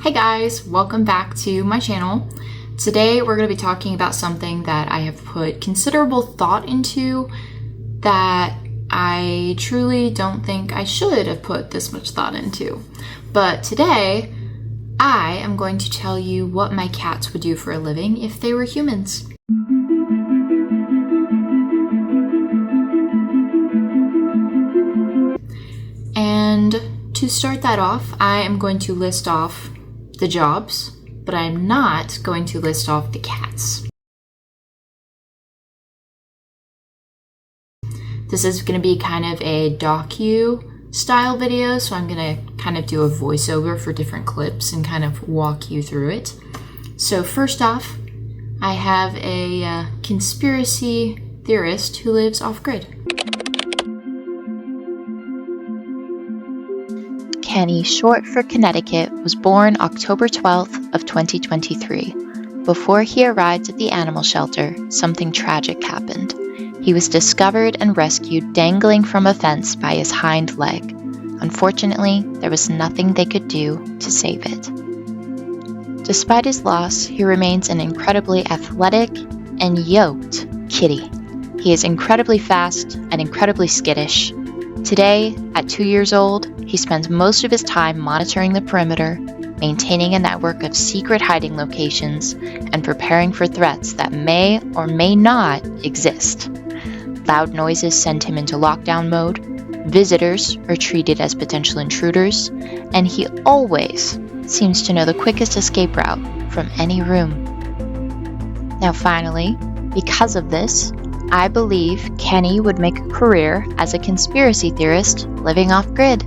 Hey guys, welcome back to my channel. Today we're going to be talking about something that I have put considerable thought into that I truly don't think I should have put this much thought into. But today I am going to tell you what my cats would do for a living if they were humans. And to start that off, I am going to list off the jobs, but I'm not going to list off the cats. This is going to be kind of a docu style video, so I'm going to kind of do a voiceover for different clips and kind of walk you through it. So first off, I have a conspiracy theorist who lives off-grid. Kenny, short for Connecticut, was born October 12th of 2023. Before he arrived at the animal shelter, something tragic happened. He was discovered and rescued dangling from a fence by his hind leg. Unfortunately, there was nothing they could do to save it. Despite his loss, he remains an incredibly athletic and yoked kitty. He is incredibly fast and incredibly skittish. Today, at 2 years old, he spends most of his time monitoring the perimeter, maintaining a network of secret hiding locations, and preparing for threats that may or may not exist. Loud noises send him into lockdown mode, visitors are treated as potential intruders, and he always seems to know the quickest escape route from any room. Now finally, because of this, I believe Kenny would make a career as a conspiracy theorist living off-grid.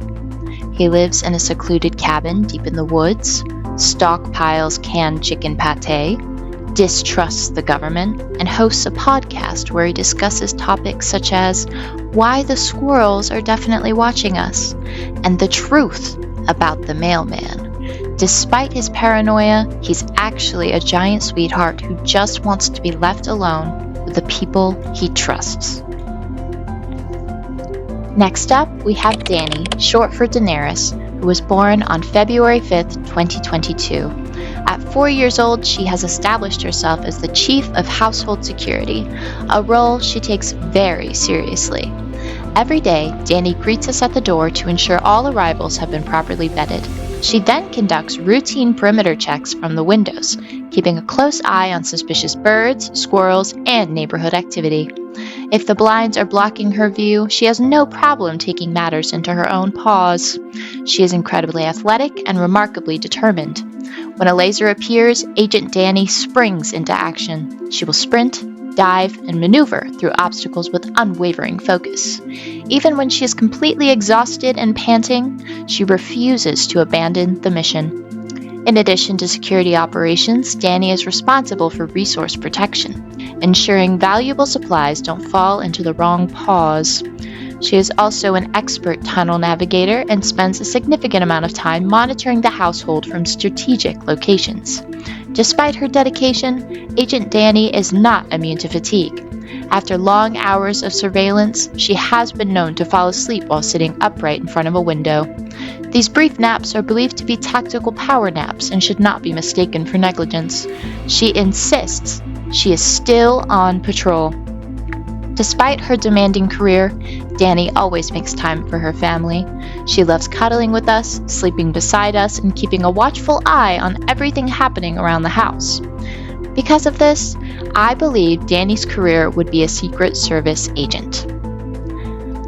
He lives in a secluded cabin deep in the woods, stockpiles canned chicken pate, distrusts the government, and hosts a podcast where he discusses topics such as why the squirrels are definitely watching us and the truth about the mailman. Despite his paranoia, he's actually a giant sweetheart who just wants to be left alone with the people he trusts. Next up, we have Danny, short for Daenerys, who was born on February 5th, 2022. At 4 years old, she has established herself as the Chief of Household Security, a role she takes very seriously. Every day, Danny greets us at the door to ensure all arrivals have been properly vetted. She then conducts routine perimeter checks from the windows, keeping a close eye on suspicious birds, squirrels, and neighborhood activity. If the blinds are blocking her view, she has no problem taking matters into her own paws. She is incredibly athletic and remarkably determined. When a laser appears, Agent Danny springs into action. She will sprint, dive, and maneuver through obstacles with unwavering focus. Even when she is completely exhausted and panting, she refuses to abandon the mission. In addition to security operations, Danny is responsible for resource protection, ensuring valuable supplies don't fall into the wrong paws. She is also an expert tunnel navigator and spends a significant amount of time monitoring the household from strategic locations. Despite her dedication, Agent Danny is not immune to fatigue. After long hours of surveillance, she has been known to fall asleep while sitting upright in front of a window. These brief naps are believed to be tactical power naps and should not be mistaken for negligence. She insists she is still on patrol. Despite her demanding career, Danny always makes time for her family. She loves cuddling with us, sleeping beside us, and keeping a watchful eye on everything happening around the house. Because of this, I believe Danny's career would be a Secret Service agent.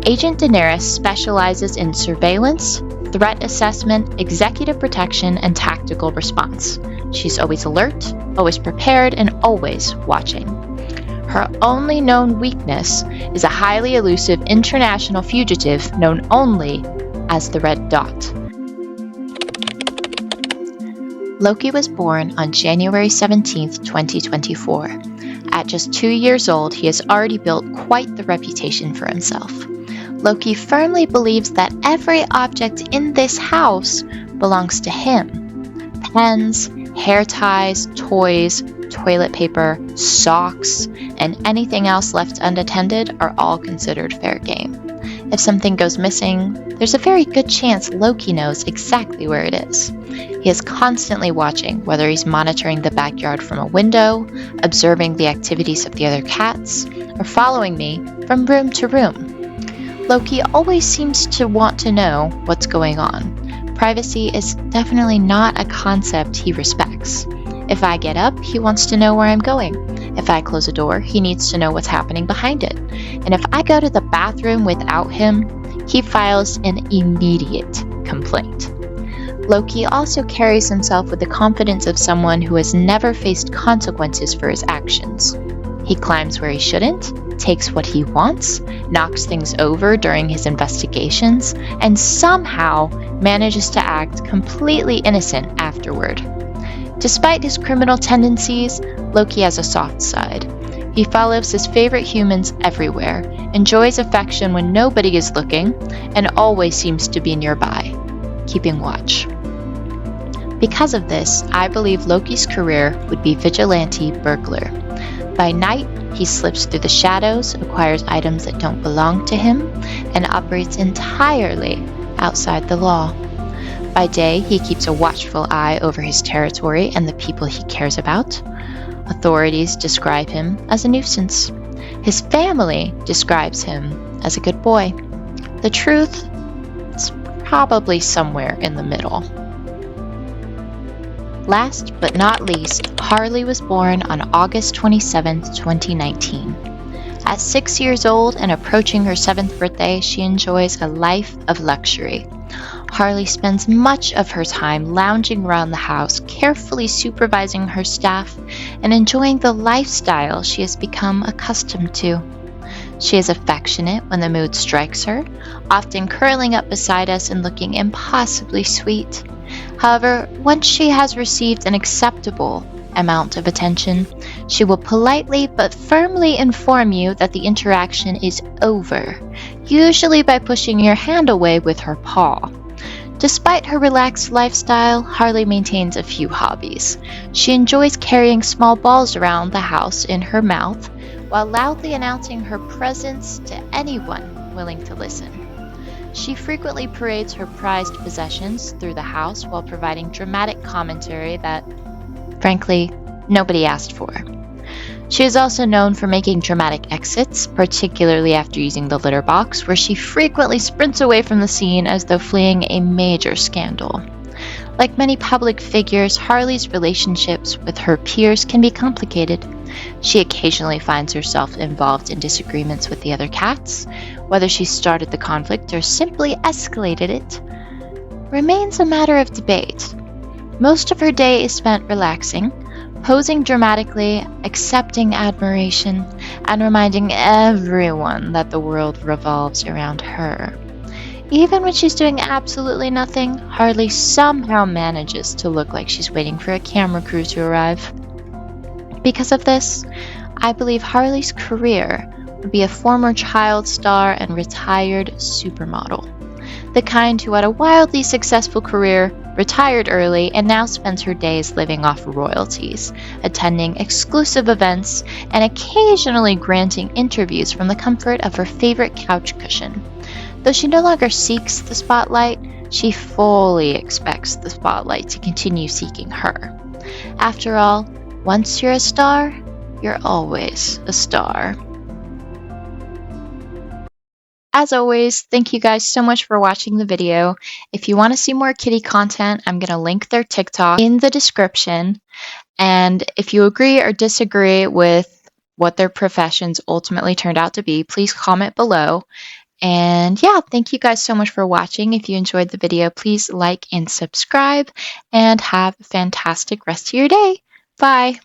Agent Daenerys specializes in surveillance, threat assessment, executive protection, and tactical response. She's always alert, always prepared, and always watching. Her only known weakness is a highly elusive international fugitive known only as the Red Dot. Loki was born on January 17, 2024. At just 2 years old, he has already built quite the reputation for himself. Loki firmly believes that every object in this house belongs to him. Pens, hair ties, toys, toilet paper, socks, and anything else left unattended are all considered fair game. If something goes missing, there's a very good chance Loki knows exactly where it is. He is constantly watching, whether he's monitoring the backyard from a window, observing the activities of the other cats, or following me from room to room. Loki always seems to want to know what's going on. Privacy is definitely not a concept he respects. If I get up, he wants to know where I'm going. If I close a door, he needs to know what's happening behind it. And if I go to the bathroom without him, he files an immediate complaint. Loki also carries himself with the confidence of someone who has never faced consequences for his actions. He climbs where he shouldn't, takes what he wants, knocks things over during his investigations, and somehow manages to act completely innocent afterward. Despite his criminal tendencies, Loki has a soft side. He follows his favorite humans everywhere, enjoys affection when nobody is looking, and always seems to be nearby, keeping watch. Because of this, I believe Loki's career would be vigilante burglar. By night, he slips through the shadows, acquires items that don't belong to him, and operates entirely outside the law. By day, he keeps a watchful eye over his territory and the people he cares about. Authorities describe him as a nuisance. His family describes him as a good boy. The truth is probably somewhere in the middle. Last but not least, Harley was born on August 27, 2019. At 6 years old and approaching her 7th birthday, she enjoys a life of luxury. Harley spends much of her time lounging around the house, carefully supervising her staff and enjoying the lifestyle she has become accustomed to. She is affectionate when the mood strikes her, often curling up beside us and looking impossibly sweet. However, once she has received an acceptable amount of attention, she will politely but firmly inform you that the interaction is over, usually by pushing your hand away with her paw. Despite her relaxed lifestyle, Harley maintains a few hobbies. She enjoys carrying small balls around the house in her mouth while loudly announcing her presence to anyone willing to listen. She frequently parades her prized possessions through the house while providing dramatic commentary that, frankly, nobody asked for. She is also known for making dramatic exits, particularly after using the litter box, where she frequently sprints away from the scene as though fleeing a major scandal. Like many public figures, Harley's relationships with her peers can be complicated. She occasionally finds herself involved in disagreements with the other cats. Whether she started the conflict or simply escalated it remains a matter of debate. Most of her day is spent relaxing, posing dramatically, accepting admiration, and reminding everyone that the world revolves around her. Even when she's doing absolutely nothing, Harley somehow manages to look like she's waiting for a camera crew to arrive. Because of this, I believe Harley's career would be a former child star and retired supermodel. The kind who had a wildly successful career, retired early, and now spends her days living off royalties, attending exclusive events, and occasionally granting interviews from the comfort of her favorite couch cushion. Though she no longer seeks the spotlight, she fully expects the spotlight to continue seeking her. After all, once you're a star, you're always a star. As always, thank you guys so much for watching the video. If you want to see more kitty content, I'm going to link their TikTok in the description. And if you agree or disagree with what their professions ultimately turned out to be, please comment below. And yeah, thank you guys so much for watching. If you enjoyed the video, please like and subscribe, and have a fantastic rest of your day. Bye.